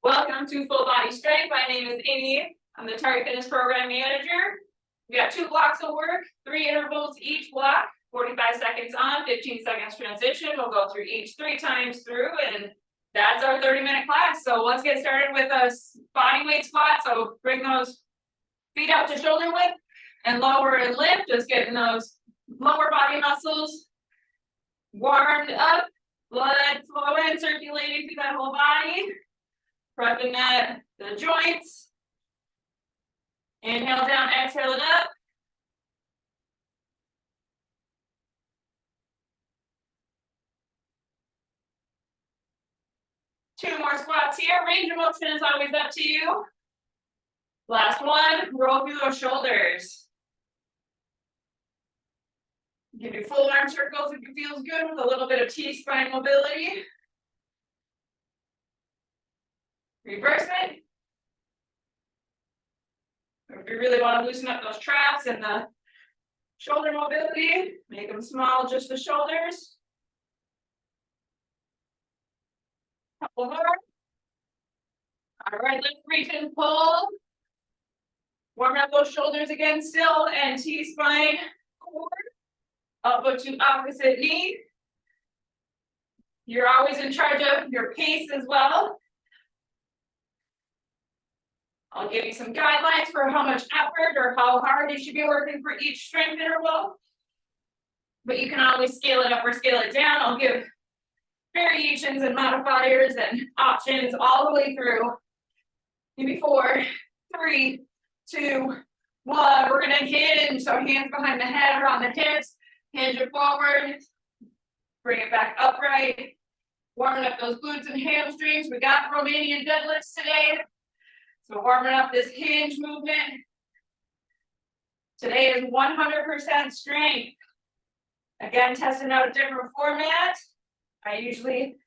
Welcome to Full Body Strength. My name is Amy. I'm the Target Fitness Program Manager. We got 2 blocks of work, 3 intervals each block, 45 seconds on, 15 seconds transition. We'll go through each 3 times through, and that's our 30-minute class. So let's get started with a body weight squat. So bring those feet up to shoulder width and lower and lift, just getting those lower body muscles warmed up, blood flowing, circulating through that whole body. Prepping the joints. Inhale down, exhale it up. Two more squats here. Range of motion is always up to you. Last one, roll through those shoulders. You can do full arm circles if it feels good with a little bit of T-spine mobility. Reverse it. If you really want to loosen up those traps and the shoulder mobility, make them small, just the shoulders. Couple more. All right, let's reach and pull. Warm up those shoulders again still, and T-spine core. Elbow to opposite knee. You're always in charge of your pace as well. I'll give you some guidelines for how much effort or how hard you should be working for each strength interval. But you can always scale it up or scale it down. I'll give variations and modifiers and options all the way through. Maybe 4, 3, 2, 1. We're gonna hinge. So hands behind the head or on the hips. Hinge it forward. Bring it back upright. Warming up those glutes and hamstrings. We got Romanian deadlifts today. So warming up this hinge movement. Today is 100% strength. Again, testing out a different format. I usually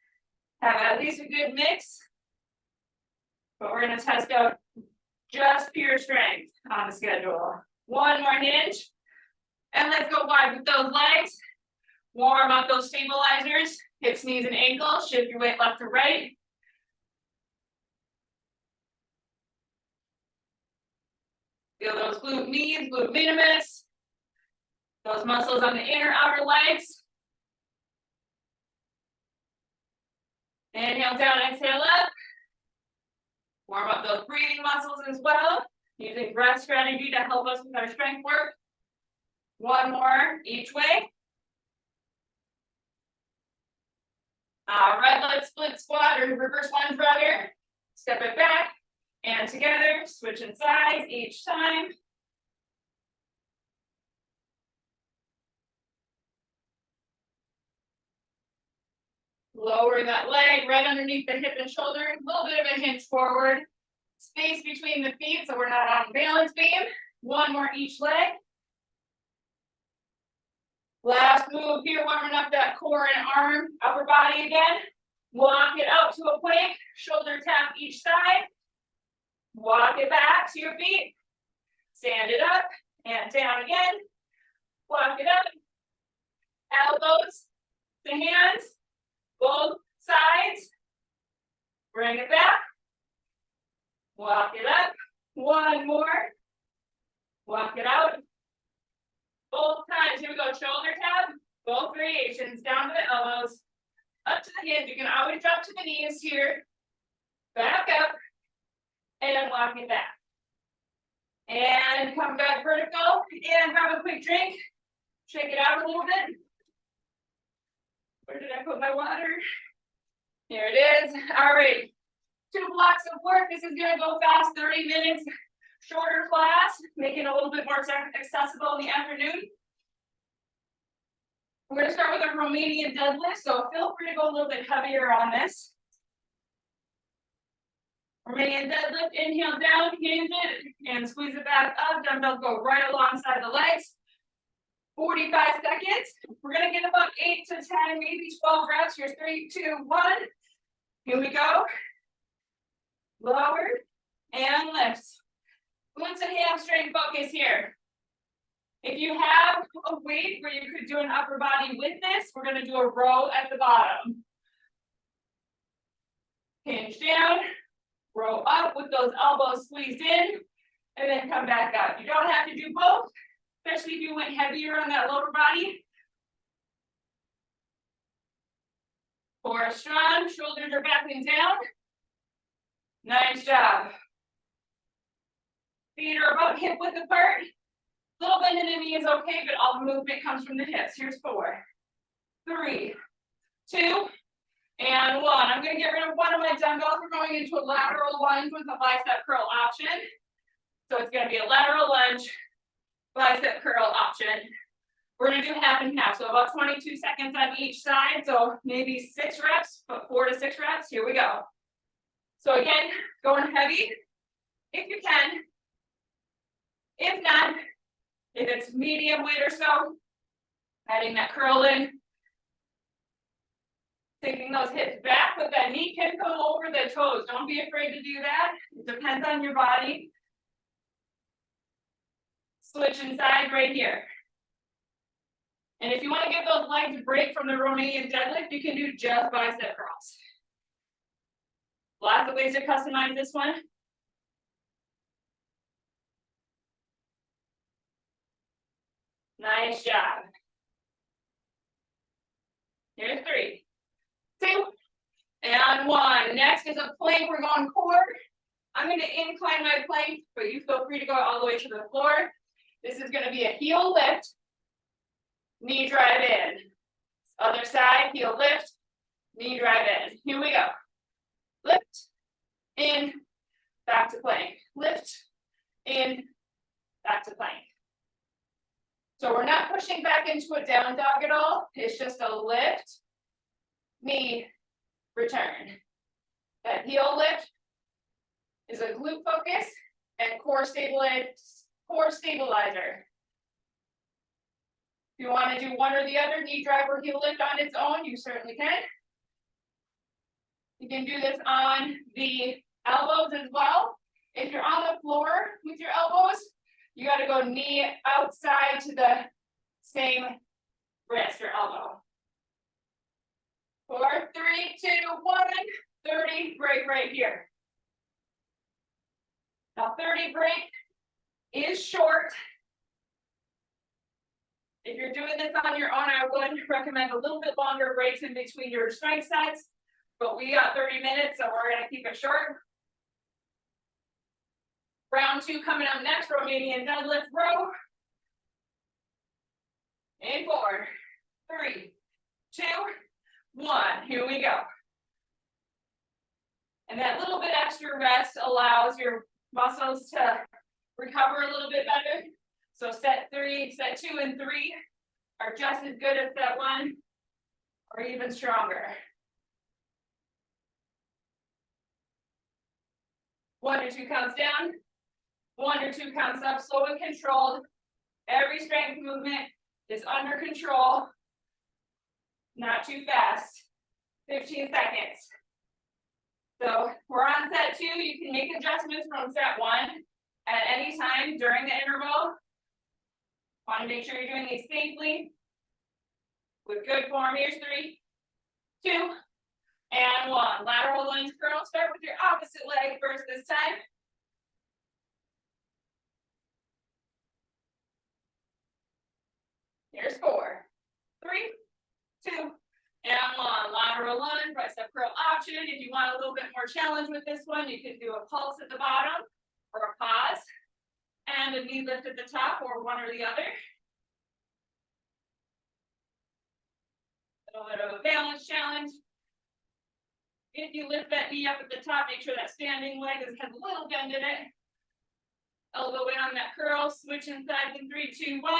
have at least a good mix, but we're gonna test out just pure strength on the schedule. One more hinge, and let's go wide with those legs. Warm up those stabilizers, hips, knees, and ankles. Shift your weight left to right. Feel those glute medius, glute minimus. Those muscles on the inner outer legs. Inhale down, exhale up. Warm up those breathing muscles as well. Using breath strategy to help us with our strength work. One more each way. All right, let's split squat or reverse lunge rather. Step it back. And together, switching sides each time. Lower that leg right underneath the hip and shoulder. A little bit of a hinge forward. Space between the feet so we're not on balance beam. One more each leg. Last move here, warming up that core and arm, upper body again. Walk it out to a plank. Shoulder tap each side. Walk it back to your feet. Stand it up and down again. Walk it up. Elbows to hands. Both sides. Bring it back. Walk it up. One more. Walk it out. Both times. Here we go. Shoulder tap. Both variations. Down to the elbows. Up to the hinge. You can always drop to the knees here. Back up. And walk it back. And come back vertical. And grab a quick drink. Shake it out a little bit. Where did I put my water? Here it is. All right. 2 blocks of work. This is going to go fast, 30 minutes. Shorter class, making it a little bit more accessible in the afternoon. We're going to start with a Romanian deadlift, so feel free to go a little bit heavier on this. Romanian deadlift, inhale down, hinge it, and squeeze it back up. Dumbbells go right alongside the legs. 45 seconds. We're going to get about 8 to 10, maybe 12 reps. Here's 3, 2, 1. Here we go. Lower and lift. Glutes and hamstring focus here. If you have a weight where you could do an upper body with this, we're going to do a row at the bottom. Hinge down. Row up with those elbows squeezed in, and then come back up. You don't have to do both, especially if you went heavier on that lower body. Core strong, shoulders are back and down. Nice job. Feet are about hip width apart. Little bend in the knee is okay, but all the movement comes from the hips. Here's 4, 3, 2, and 1. I'm going to get rid of one of my dumbbells. We're going into a lateral lunge with a bicep curl option. So it's going to be a lateral lunge, bicep curl option. We're going to do half and half, so about 22 seconds on each side. So maybe 6 reps, but 4 to 6 reps. Here we go. So again, going heavy if you can. If not, if it's medium weight or so, adding that curl in. Taking those hips back, but that knee can come over the toes. Don't be afraid to do that. It depends on your body. Switch inside right here. And if you want to give those legs a break from the Romanian deadlift, you can do just bicep curls. Lots of ways to customize this one. Nice job. Here's 3, 2, and 1. Next is a plank. We're going core. I'm going to incline my plank, but you feel free to go all the way to the floor. This is going to be a heel lift, knee drive in. Other side, heel lift, knee drive in. Here we go. Lift, in, back to plank. Lift, in, back to plank. So we're not pushing back into a down dog at all. It's just a lift, knee, return. That heel lift is a glute focus and core stabilizer. If you want to do one or the other, knee drive or heel lift on its own, you certainly can. You can do this on the elbows as well. If you're on the floor with your elbows, you got to go knee outside to the same wrist or elbow. 4, 3, 2, 1, 30, break right here. Now 30 break is short. If you're doing this on your own, I would recommend a little bit longer breaks in between your strength sets, but we got 30 minutes, so we're going to keep it short. Round 2 coming up next, Romanian deadlift row. And 4, 3, 2, 1. Here we go. And that little bit extra rest allows your muscles to recover a little bit better. So set 2 and 3 are just as good as set 1 or even stronger. 1 or 2 counts down. 1 or 2 counts up, slow and controlled. Every strength movement is under control. Not too fast. 15 seconds. So we're on set 2. You can make adjustments from set 1 at any time during the interval. Want to make sure you're doing these safely with good form. Here's 3, 2, and 1. Lateral lunge curl. Start with your opposite leg first this time. Here's 4, 3, 2, and 1. Lateral lunge, bicep curl option. If you want a little bit more challenge with this one, you can do a pulse at the bottom or a pause and a knee lift at the top, or one or the other. A little bit of a balance challenge. If you lift that knee up at the top, make sure that standing leg has a little bend in it. Elbow in on that curl, switch inside in 3, 2, 1.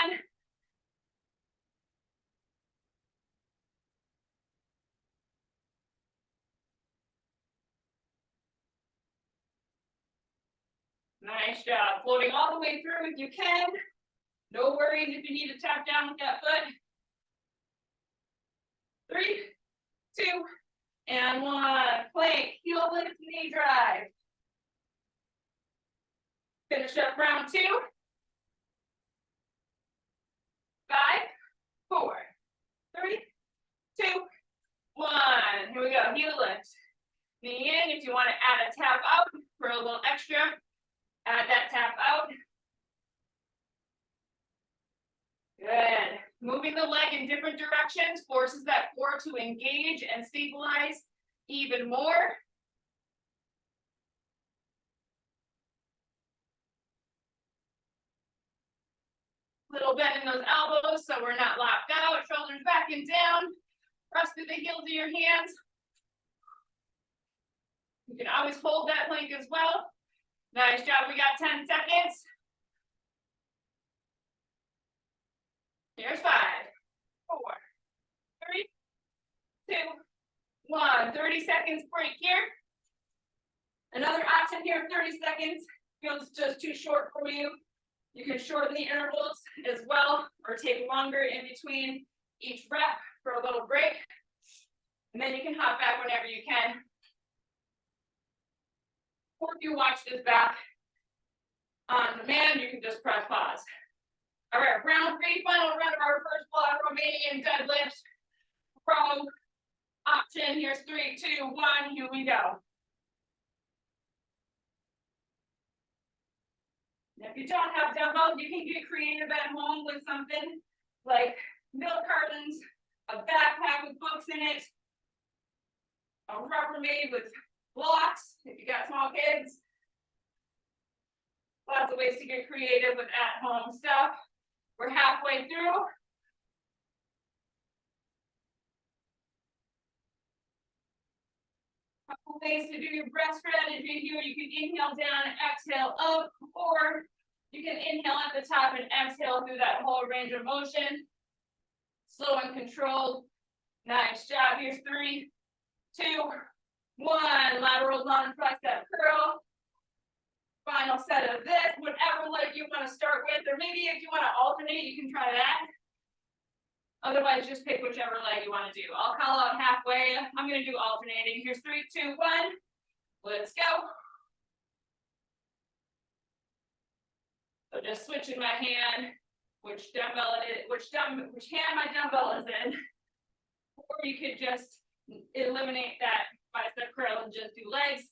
Nice job. Floating all the way through if you can. No worries if you need to tap down with that foot. 3, 2, and 1. Plank, heel lift, knee drive. Finish up round 2. 5, 4, 3, 2, 1. Here we go. Heel lift. Knee in. If you want to add a tap out, for a little extra. Add that tap out. Good. Moving the leg in different directions forces that core to engage and stabilize even more. Little bend in those elbows so we're not locked out. Shoulders back and down. Press through the heels of your hands. You can always hold that plank as well. Nice job. We got 10 seconds. Here's 5, 4, 3, 2, 1. 30 seconds break here. Another option here, 30 seconds. Feels just too short for you. You can shorten the intervals as well, or take longer in between each rep for a little break. And then you can hop back whenever you can. Or if you watch this back on demand, you can just press pause. All right, round 3, final round of our first block, Romanian deadlift. Pro option, here's 3, 2, 1, here we go. If you don't have dumbbells, you can get creative at home with something like milk cartons, a backpack with books in it, a Rubbermaid with blocks if you got small kids. Lots of ways to get creative with at-home stuff. We're halfway through. Couple ways to do your breath strategy here. You can inhale down and exhale up, or you can inhale at the top and exhale through that whole range of motion. Slow and controlled. Nice job. Here's 3, 2, 1. Lateral lunge, tricep curl. Final set of this, whatever leg you want to start with, or maybe if you want to alternate, you can try that. Otherwise, just pick whichever leg you want to do. I'll call out halfway. I'm going to do alternating. Here's 3, 2, 1. Let's go. So just switching my hand, which dumbbell it is, which hand my dumbbell is in. Or you could just eliminate that bicep curl and just do legs.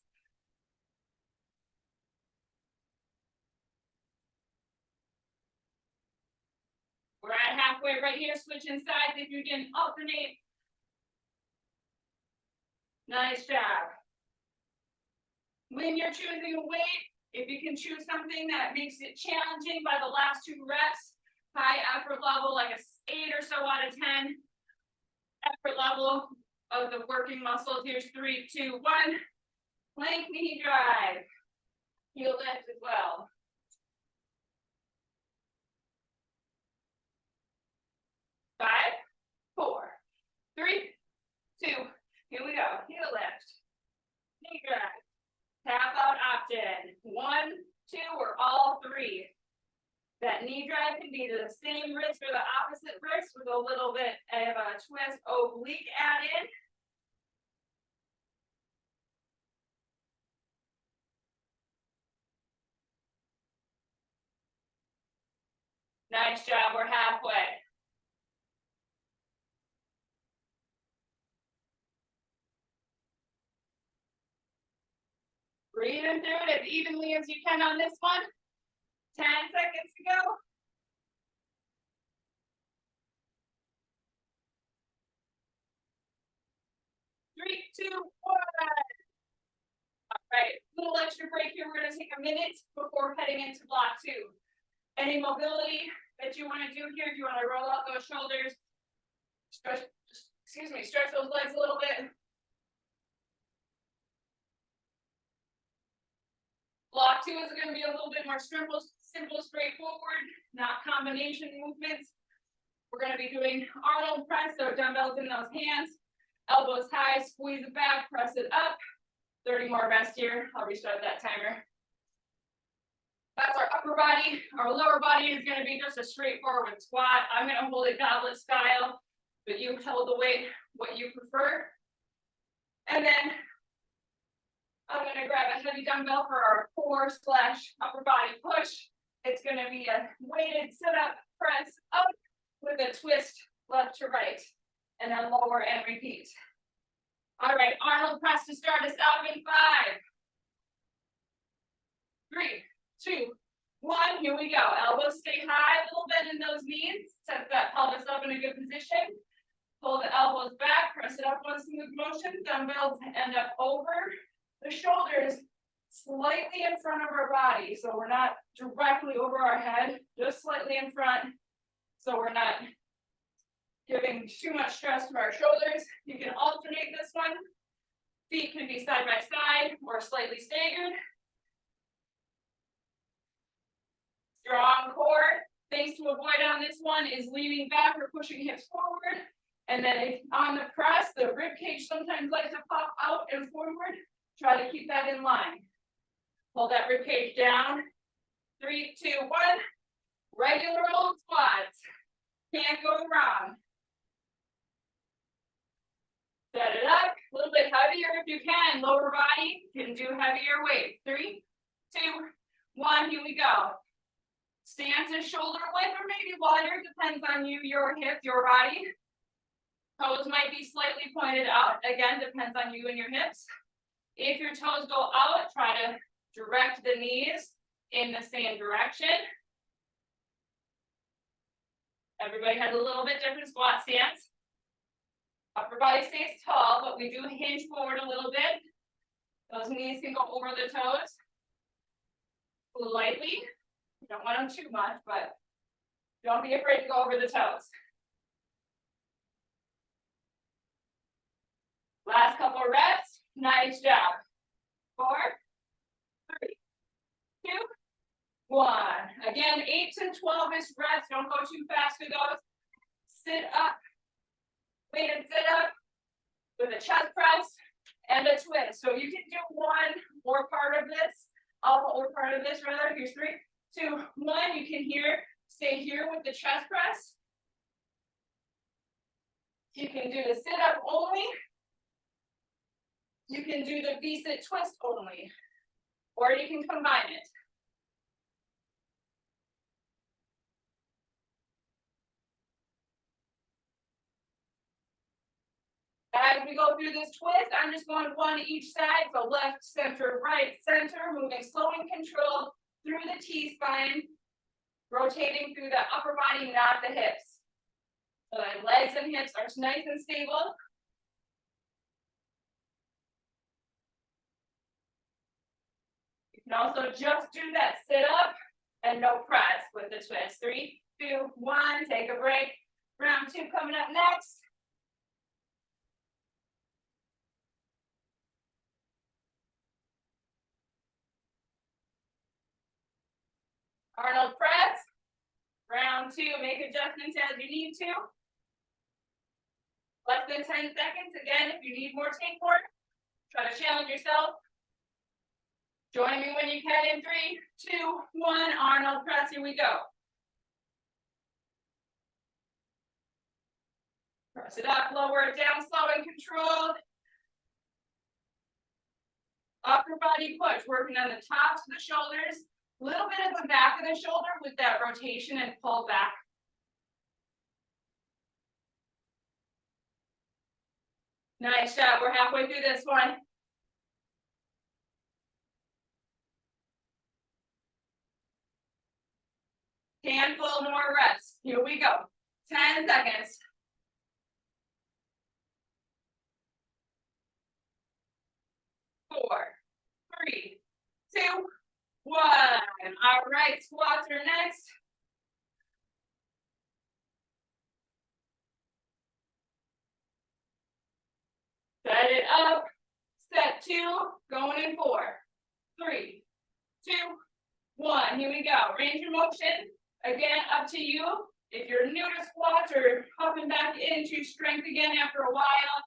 We're at halfway right here, switching sides if you can alternate. Nice job. When you're choosing a weight, if you can choose something that makes it challenging by the last 2 reps, high effort level, like a 8 or so out of 10. Effort level of the working muscles. Here's 3, 2, 1. Plank knee drive. Heel lift as well. 5, 4, 3, 2. Here we go. Heel lift. Knee drive. Tap out option. 1, 2, or all 3. That knee drive can be to the same wrist or the opposite wrist with a little bit of a twist oblique added. Nice job. We're halfway. Breathing through it as evenly as you can on this one. 10 seconds to go. Three, 2, 1. All right, little extra break here. We're going to take a minute before heading into block 2. Any mobility that you want to do here? If you want to roll out those shoulders, stretch those legs a little bit. Block 2 is going to be a little bit more simple, straightforward, not combination movements. We're going to be doing Arnold press, so dumbbells in those hands, elbows high, squeeze it back, press it up. 30 more reps here. I'll restart that timer. That's our upper body. Our lower body is going to be just a straightforward squat. I'm going to hold it goblet style, but you hold the weight what you prefer. And then I'm going to grab a heavy dumbbell for our core / upper body push. It's going to be a weighted sit-up press up with a twist left to right, and then lower and repeat. All right, Arnold press to start us out in 5, 3, 2, 1. Here we go. Elbows stay high, a little bit in those knees. Set that pelvis up in a good position. Pull the elbows back, press it up one smooth motion. Dumbbells end up over the shoulders, slightly in front of our body. So we're not directly over our head, just slightly in front. So we're not giving too much stress to our shoulders. You can alternate this one. Feet can be side by side or slightly staggered. Strong core. Things to avoid on this one is leaning back or pushing hips forward. And then if on the press, the rib cage sometimes likes to pop out and forward. Try to keep that in line. Hold that rib cage down. 3, 2, 1. Regular old squats. Can't go wrong. Set it up. A little bit heavier if you can. Lower body can do heavier weights. 3, 2, 1. Here we go. Stance is shoulder width or maybe wider. Depends on you, your hips, your body. Toes might be slightly pointed out. Again, depends on you and your hips. If your toes go out, try to direct the knees in the same direction. Everybody has a little bit different squat stance. Upper body stays tall, but we do hinge forward a little bit. Those knees can go over the toes. Lightly. You don't want them too much, but don't be afraid to go over the toes. Last couple of reps. Nice job. 4, 3, 2, 1. Again, 8 to 12-ish reps. Don't go too fast with those. Sit up. Weighted sit up with a chest press and a twist. So you can do one or part of this, all or part of this rather. Here's 3, 2, 1. You can stay here with the chest press. You can do the sit up only. You can do the V-sit twist only, or you can combine it. As we go through this twist, I'm just going one each side, so left, center, right, center, moving slow and controlled through the T-spine, rotating through the upper body, not the hips. So that legs and hips are nice and stable. You can also just do that sit up and no press with the twist. 3, 2, 1, take a break. Round 2 coming up next. Arnold press. Round 2, make adjustments as you need to. Less than 10 seconds. Again, if you need more, take more. Try to challenge yourself. Join me when you can in 3, 2, 1. Arnold press. Here we go. Press it up, lower it down, slow and controlled. Upper body push, working on the tops of the shoulders. A little bit at the back of the shoulder with that rotation and pull back. Nice job. We're halfway through this one. Handful more reps. Here we go. 10 seconds. 4, 3, 2, 1. All right, squats are next. Set it up. Set 2, going in 4, 3, 2, 1. Here we go. Range of motion. Again, up to you. If you're new to squats or hopping back into strength again after a while,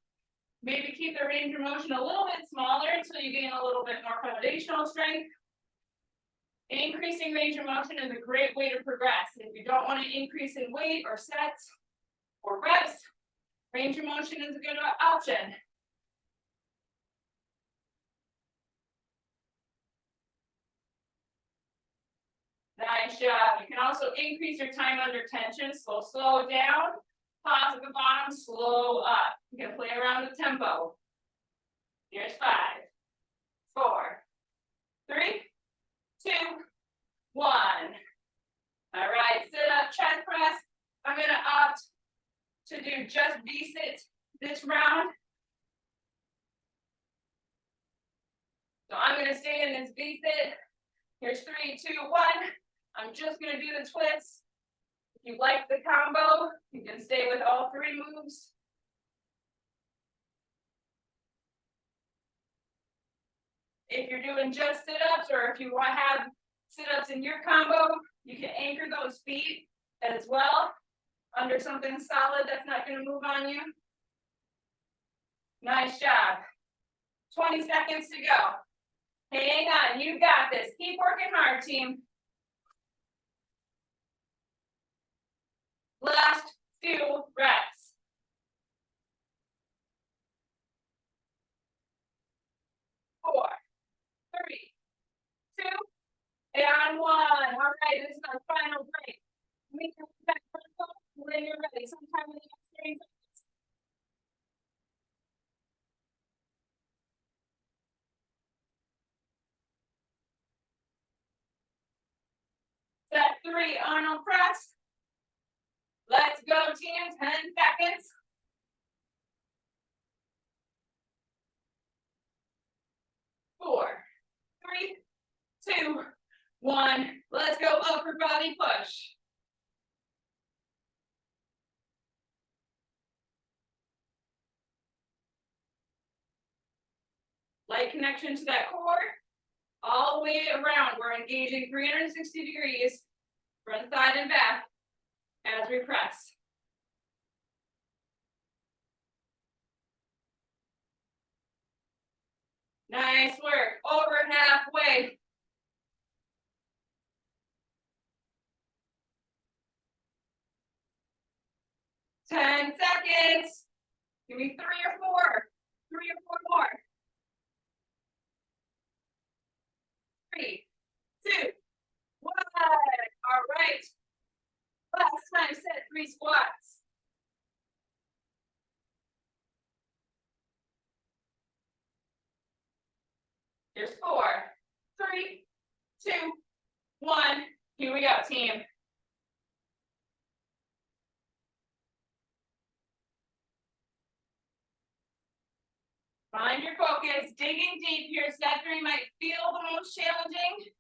maybe keep the range of motion a little bit smaller until you gain a little bit more foundational strength. Increasing range of motion is a great way to progress. If you don't want to increase in weight or sets or reps, range of motion is a good option. Nice job. You can also increase your time under tension. Slow down. Pause at the bottom, slow up. You can play around with tempo. Here's 5, 4, 3, 2, just V-sit this round. So I'm gonna stay in this V-sit. Here's 3, 2, 1. I'm just gonna do the twist. If you like the combo, you can stay with all 3 moves. If you're doing just sit-ups, or if you want to have sit-ups in your combo, you can anchor those feet as well under something solid that's not going to move on you. Nice job. 20 seconds to go. Hang on, you got this. Keep working hard, team. Last few reps. 4, 3, 2, and 1. All right, this is our final break. Make your back when you're ready. Sometime in the next 30 seconds. Set 3, Arnold press. Let's go, team. 10 seconds. 4, 3, 2, 1. Let's go, upper body push. Light connection to that core. All the way around. We're engaging 360 degrees, front, side, and back as we press. Nice work. Over halfway. Ten seconds. Give me 3 or 4. 3 or 4 more. 3, 2, 1. All right. Last time, set 3 squats. Here's 4, 3, 2, 1. Here we go, team. Find your focus. Digging deep here. Set 3 might feel the most challenging.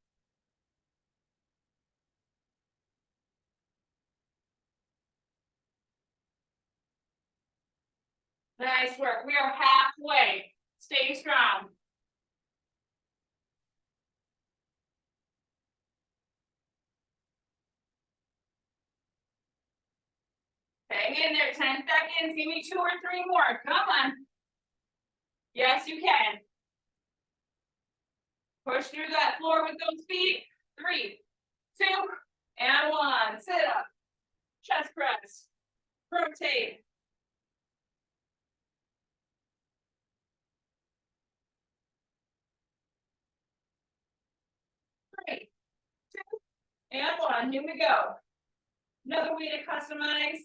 Nice work. We are halfway. Stay strong. Hang in there. 10 seconds. Give me 2 or 3 more. Come on. Yes, you can. Push through that floor with those feet. 3, 2, and 1. Sit up. Chest press. Rotate. 3, 2, and 1. Here we go. Another way to customize.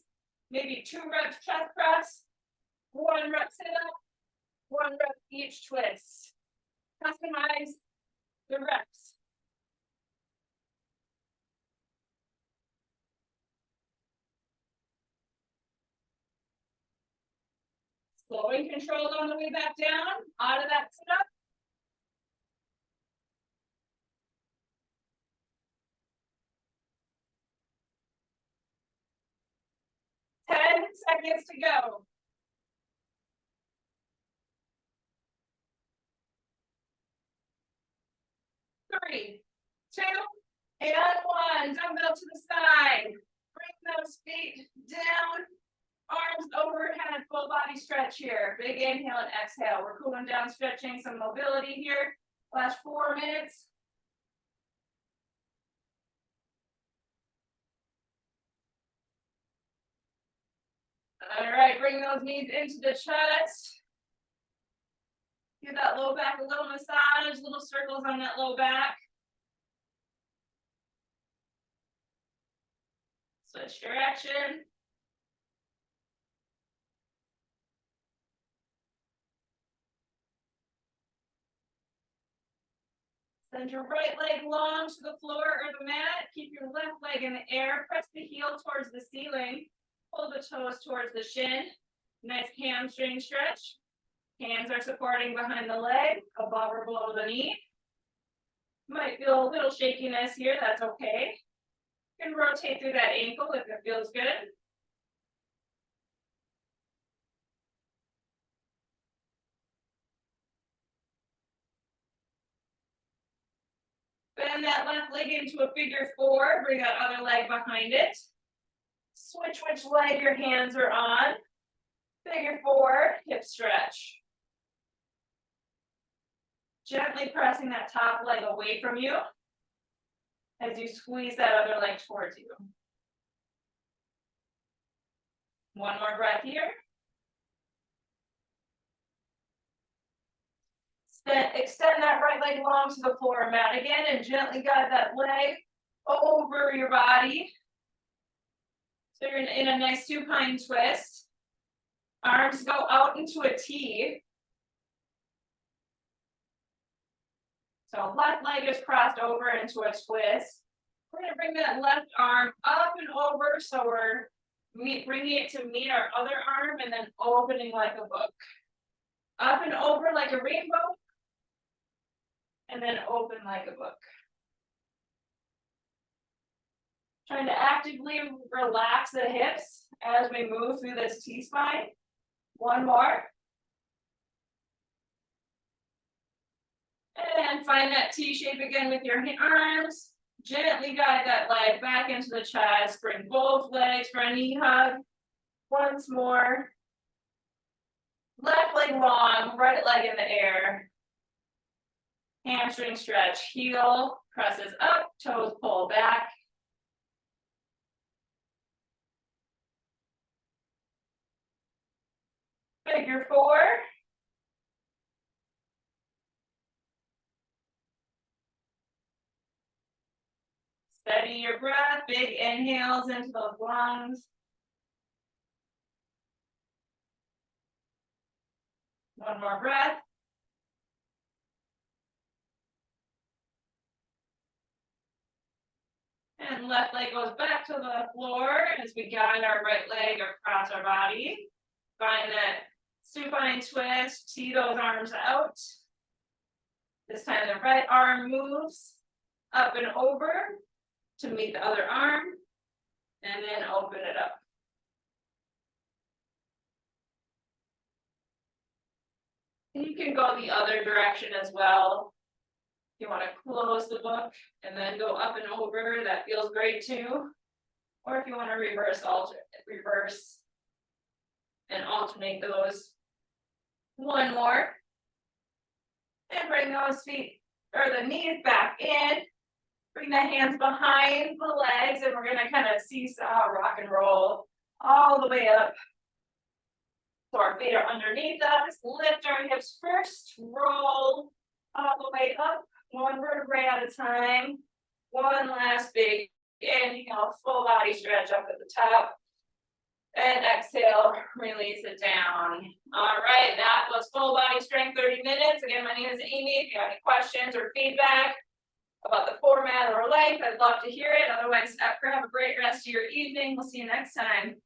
Maybe 2 reps chest press. 1 rep sit up. 1 rep each twist. Customize the reps. Slowing control on the way back down, out of that sit up. Ten seconds to go. 3, 2, and 1. Dumbbell to the side. Bring those feet down. Arms overhead, full body stretch here. Big inhale and exhale. We're cooling down, stretching some mobility here. Last 4 minutes. All right, bring those knees into the chest. Give that low back a little massage, little circles on that low back. Switch direction. Send your right leg long to the floor or the mat. Keep your left leg in the air. Press the heel towards the ceiling. Pull the toes towards the shin. Nice hamstring stretch. Hands are supporting behind the leg, above or below the knee. Might feel a little shakiness here, that's okay. You can rotate through that ankle if it feels good. Bend that left leg into a figure four, bring that other leg behind it. Switch which leg your hands are on. Figure four, hip stretch. Gently pressing that top leg away from you as you squeeze that other leg towards you. One more breath here. Extend that right leg long to the floor mat again and gently guide that leg over your body. So you're in a nice supine twist. Arms go out into a T. So left leg is crossed over into a twist. We're going to bring that left arm up and over. So we're bringing it to meet our other arm and then opening like a book. Up and over like a rainbow. And then open like a book. Trying to actively relax the hips as we move through this T-spine. One more. And find that T shape again with your arms. Gently guide that leg back into the chest. Bring both legs for a knee hug. Once more. Left leg long, right leg in the air. Hamstring stretch, heel presses up, toes pull back. Figure four. Steady your breath, big inhales into those lungs. One more breath. And left leg goes back to the floor as we guide our right leg across our body. Find that supine twist, tee those arms out. This time the right arm moves up and over to meet the other arm, and then open it up. And you can go the other direction as well. You want to close the book and then go up and over, that feels great too. Or if you want to reverse and alternate those. One more. And bring those feet or the knees back in. Bring the hands behind the legs and we're going to kind of seesaw, rock and roll all the way up. So our feet are underneath us. Lift our hips first, roll all the way up. One vertebrae at a time. One last big inhale, full body stretch up at the top. And exhale, release it down. All right, that was full body strength 30 minutes. Again, my name is Amy. If you have any questions or feedback about the format or length, I'd love to hear it. Otherwise, have a great rest of your evening. We'll see you next time.